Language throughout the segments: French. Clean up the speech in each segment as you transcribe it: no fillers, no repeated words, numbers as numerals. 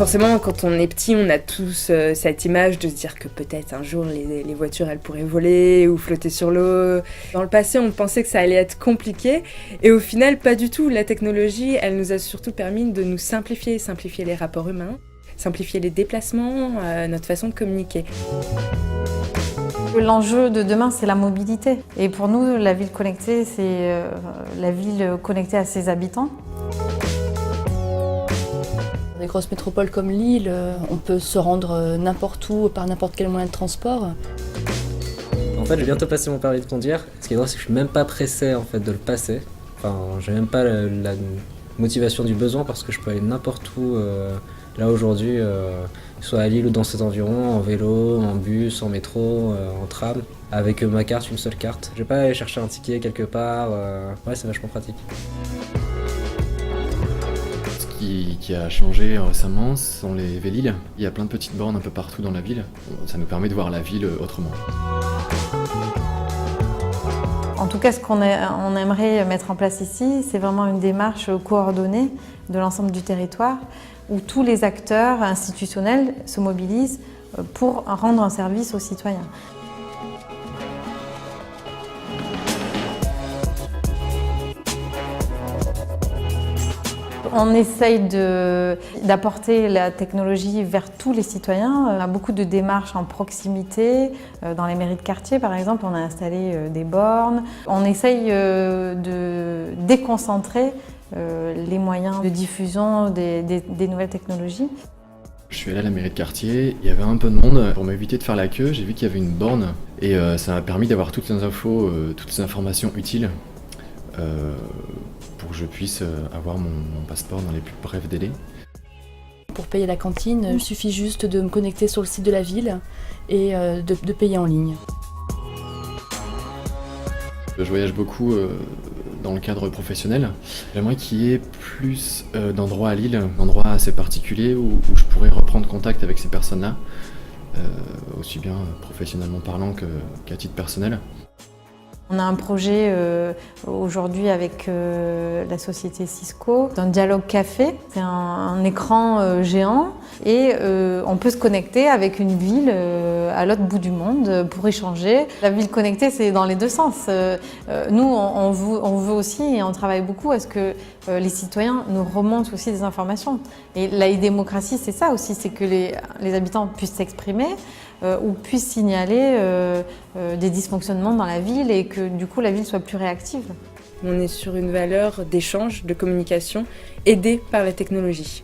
Forcément, quand on est petit, on a tous cette image de se dire que peut-être un jour les voitures elles pourraient voler ou flotter sur l'eau. Dans le passé, on pensait que ça allait être compliqué et au final, pas du tout. La technologie, elle nous a surtout permis de nous simplifier les rapports humains, simplifier les déplacements, notre façon de communiquer. L'enjeu de demain, c'est la mobilité. Et pour nous, la ville connectée, c'est la ville connectée à ses habitants. Dans des grosses métropoles comme Lille, on peut se rendre n'importe où par n'importe quel moyen de transport. En fait, je vais bientôt passer mon permis de conduire. Ce qui est drôle, c'est que je suis même pas pressé en fait de le passer. Enfin, j'ai même pas la motivation du besoin parce que je peux aller n'importe où. Là aujourd'hui, soit à Lille ou dans ses environs, en vélo, en bus, en métro, en tram, avec ma carte, une seule carte. Je vais pas aller chercher un ticket quelque part. Ouais, c'est vachement pratique. Qui a changé récemment sont les Véliles. Il y a plein de petites bornes un peu partout dans la ville. Ça nous permet de voir la ville autrement. En tout cas, ce qu'on aimerait mettre en place ici, c'est vraiment une démarche coordonnée de l'ensemble du territoire où tous les acteurs institutionnels se mobilisent pour rendre un service aux citoyens. On essaye d'apporter la technologie vers tous les citoyens. On a beaucoup de démarches en proximité. Dans les mairies de quartier, par exemple, on a installé des bornes. On essaye de déconcentrer les moyens de diffusion des nouvelles technologies. Je suis allé à la mairie de quartier, il y avait un peu de monde. Pour m'éviter de faire la queue, j'ai vu qu'il y avait une borne et ça m'a permis d'avoir toutes les infos, toutes les informations utiles pour que je puisse avoir mon passeport dans les plus brefs délais. Pour payer la cantine, il suffit juste de me connecter sur le site de la ville et de payer en ligne. Je voyage beaucoup dans le cadre professionnel. J'aimerais qu'il y ait plus d'endroits à Lille, d'endroits assez particuliers où je pourrais reprendre contact avec ces personnes-là, aussi bien professionnellement parlant qu'à titre personnel. On a un projet aujourd'hui avec la société Cisco, d'un dialogue café. C'est un écran géant et on peut se connecter avec une ville à l'autre bout du monde pour échanger. La ville connectée, c'est dans les deux sens. Nous, on veut aussi, et on travaille beaucoup, à ce que les citoyens nous remontent aussi des informations. Et la e-démocratie, c'est ça aussi, c'est que les habitants puissent s'exprimer ou puissent signaler des dysfonctionnements dans la ville et que du coup la ville soit plus réactive. On est sur une valeur d'échange, de communication, aidée par la technologie.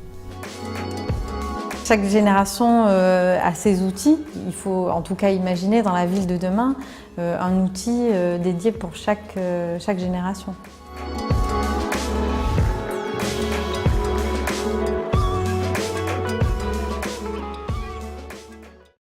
Chaque génération a ses outils. Il faut en tout cas imaginer dans la ville de demain un outil dédié pour chaque génération.